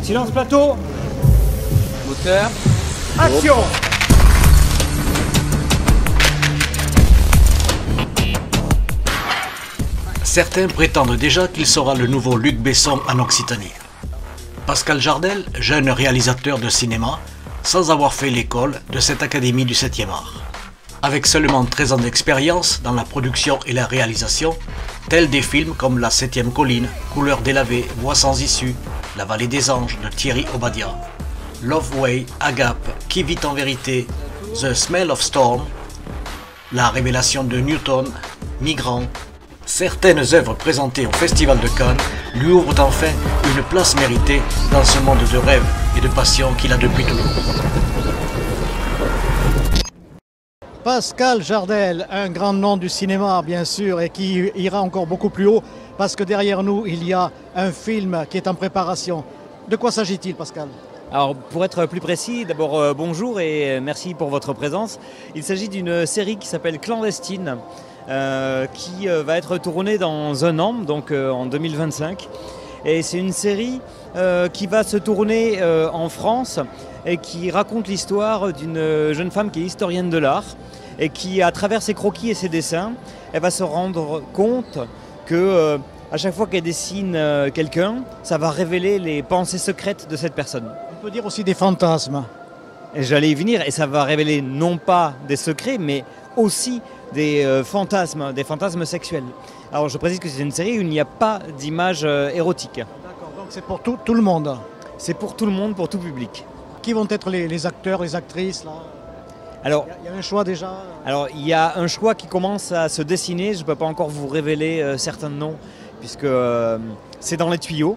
Silence plateau. Moteur. Action. Certains prétendent déjà qu'il sera le nouveau Luc Besson en Occitanie. Pascal Jardel, jeune réalisateur de cinéma, sans avoir fait l'école de cette académie du 7e art. Avec seulement 13 ans d'expérience dans la production et la réalisation, tels des films comme La 7e colline, Couleurs délavées, Voix sans issue, La vallée des anges de Thierry Obadia, Love Way, Agape, Qui vit en vérité, The Smell of Storm, La révélation de Newton, Migrant. Certaines œuvres présentées au Festival de Cannes lui ouvrent enfin une place méritée dans ce monde de rêve et de passion qu'il a depuis toujours. Pascal Jardel, un grand nom du cinéma bien sûr et qui ira encore beaucoup plus haut parce que derrière nous il y a un film qui est en préparation. De quoi s'agit-il, Pascal ? Alors pour être plus précis, d'abord bonjour et merci pour votre présence. Il s'agit d'une série qui s'appelle Clandestine qui va être tournée dans un an, donc en 2025. Et c'est une série qui va se tourner en France et qui raconte l'histoire d'une jeune femme qui est historienne de l'art et qui, à travers ses croquis et ses dessins, elle va se rendre compte que à chaque fois qu'elle dessine quelqu'un, ça va révéler les pensées secrètes de cette personne. On peut dire aussi des fantasmes. Et j'allais y venir, et ça va révéler non pas des secrets, mais aussi des fantasmes sexuels. Alors je précise que c'est une série où il n'y a pas d'image érotique. D'accord, donc c'est pour tout le monde. C'est pour tout le monde, pour tout public. Qui vont être les acteurs, les actrices là ? Alors, il y a un choix déjà ? Alors il y a un choix qui commence à se dessiner, je ne peux pas encore vous révéler certains noms, puisque c'est dans les tuyaux.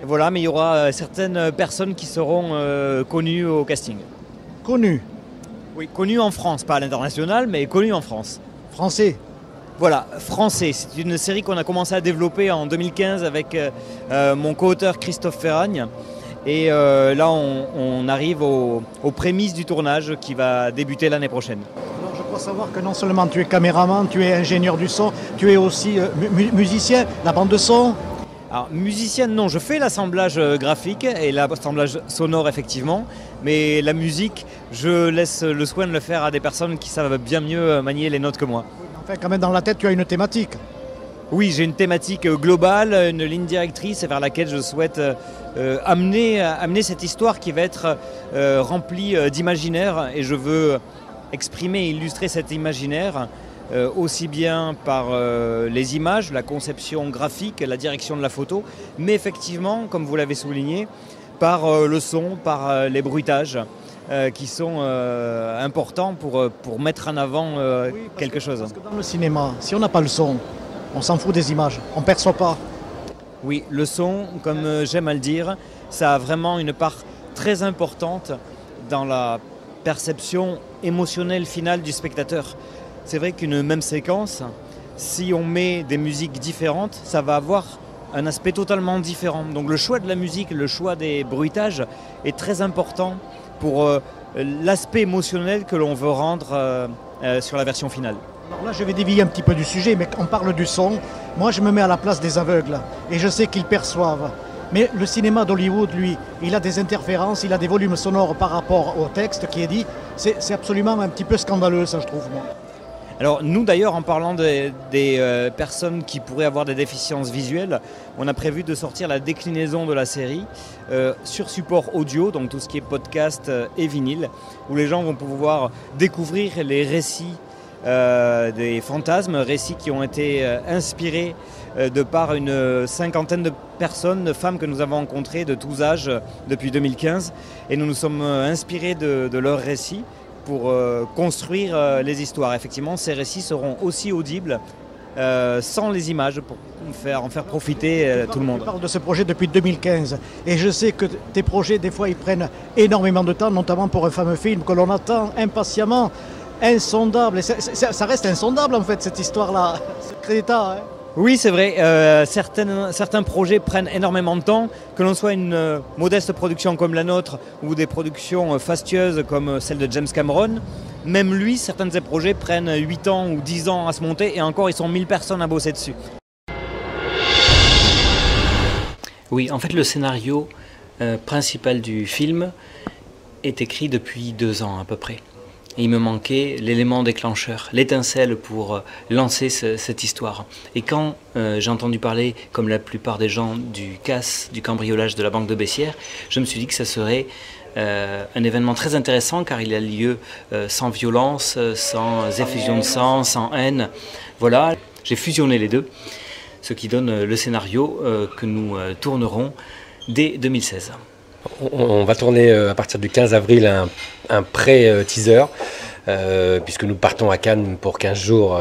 Voilà, mais il y aura certaines personnes qui seront connues au casting. Connues ? Oui, connues en France, pas à l'international, mais connues en France. Français ? Voilà, français. C'est une série qu'on a commencé à développer en 2015 avec mon co-auteur Christophe Ferragne. Et là, on arrive aux prémices du tournage qui va débuter l'année prochaine. Alors, je crois savoir que non seulement tu es caméraman, tu es ingénieur du son, tu es aussi musicien, la bande de son. Alors, musicien, non, je fais l'assemblage graphique et l'assemblage sonore, effectivement. Mais la musique, je laisse le soin de le faire à des personnes qui savent bien mieux manier les notes que moi. Enfin, quand même, dans la tête, tu as une thématique. Oui, j'ai une thématique globale, une ligne directrice vers laquelle je souhaite amener cette histoire qui va être remplie d'imaginaire. Et je veux exprimer et illustrer cet imaginaire aussi bien par les images, la conception graphique, la direction de la photo, mais effectivement, comme vous l'avez souligné, par le son, par les bruitages qui sont importants pour mettre en avant quelque chose. Parce que dans le cinéma, si on n'a pas le son, on s'en fout des images, on ne perçoit pas. Oui, le son, comme j'aime à le dire, ça a vraiment une part très importante dans la perception émotionnelle finale du spectateur. C'est vrai qu'une même séquence, si on met des musiques différentes, ça va avoir un aspect totalement différent. Donc le choix de la musique, le choix des bruitages est très important pour l'aspect émotionnel que l'on veut rendre sur la version finale. Alors là, je vais dévier un petit peu du sujet, mais on parle du son. Moi, je me mets à la place des aveugles et je sais qu'ils perçoivent. Mais le cinéma d'Hollywood, lui, il a des interférences, il a des volumes sonores par rapport au texte qui est dit. C'est absolument un petit peu scandaleux, ça, je trouve, moi. Alors nous d'ailleurs, en parlant des personnes qui pourraient avoir des déficiences visuelles, on a prévu de sortir la déclinaison de la série sur support audio, donc tout ce qui est podcast et vinyle, où les gens vont pouvoir découvrir les récits des fantasmes, récits qui ont été inspirés de par une cinquantaine de personnes, de femmes que nous avons rencontrées de tous âges depuis 2015, et nous nous sommes inspirés de leurs récits pour construire les histoires. Effectivement, ces récits seront aussi audibles sans les images pour en faire profiter tout le monde. Tu parles de ce projet depuis 2015 et je sais que tes projets, des fois, ils prennent énormément de temps, notamment pour un fameux film que l'on attend impatiemment, insondable. Et ça reste insondable, en fait, cette histoire-là. Secret d'État, hein. Oui, c'est vrai. Certains projets prennent énormément de temps, que l'on soit une modeste production comme la nôtre ou des productions fastueuses comme celle de James Cameron. Même lui, certains de ses projets prennent 8 ans ou 10 ans à se monter et encore, ils sont 1000 personnes à bosser dessus. Oui, en fait, le scénario principal du film est écrit depuis 2 ans à peu près. Et il me manquait l'élément déclencheur, l'étincelle pour lancer cette histoire. Et quand j'ai entendu parler, comme la plupart des gens, du casse, du cambriolage de la banque de Bessières, je me suis dit que ça serait un événement très intéressant car il a lieu sans violence, sans effusion de sang, sans haine. Voilà, j'ai fusionné les deux, ce qui donne le scénario que nous tournerons dès 2016. On va tourner à partir du 15 avril un pré-teaser, puisque nous partons à Cannes pour 15 jours,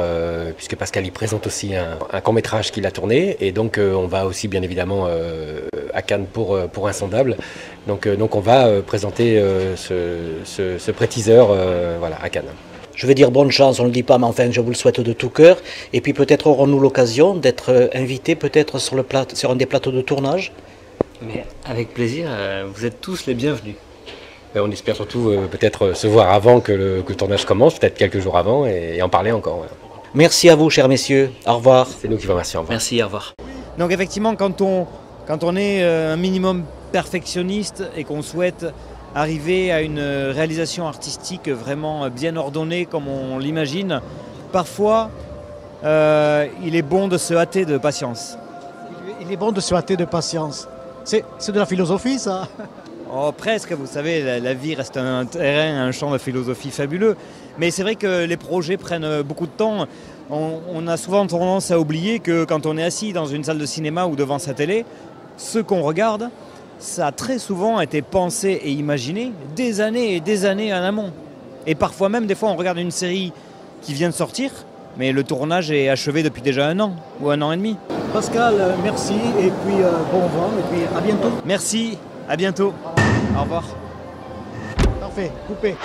puisque Pascal y présente aussi un court-métrage qu'il a tourné, et donc on va aussi bien évidemment à Cannes pour Insondable. Donc on va présenter ce pré-teaser voilà, à Cannes. Je vais dire bonne chance, on ne le dit pas, mais enfin je vous le souhaite de tout cœur. Et puis peut-être aurons-nous l'occasion d'être invités peut-être sur un des plateaux de tournage. Mais avec plaisir, vous êtes tous les bienvenus. Et on espère surtout peut-être se voir avant que le tournage commence, peut-être quelques jours avant, et en parler encore. Voilà. Merci à vous, chers messieurs. Au revoir. C'est nous qui vous remercions. Au revoir. Merci, au revoir. Donc effectivement, quand on est un minimum perfectionniste et qu'on souhaite arriver à une réalisation artistique vraiment bien ordonnée comme on l'imagine, parfois il est bon de se hâter de patience. Il est bon de se hâter de patience. C'est de la philosophie, ça. Oh, presque, vous savez, la vie reste un terrain, un champ de philosophie fabuleux. Mais c'est vrai que les projets prennent beaucoup de temps. On a souvent tendance à oublier que quand on est assis dans une salle de cinéma ou devant sa télé, ce qu'on regarde, ça a très souvent été pensé et imaginé des années et des années en amont. Et parfois même, des fois, on regarde une série qui vient de sortir, mais le tournage est achevé depuis déjà 1 an ou 1 an et demi. Pascal, merci et puis bon vent et puis à bientôt. Merci, à bientôt. Au revoir. Parfait, coupé.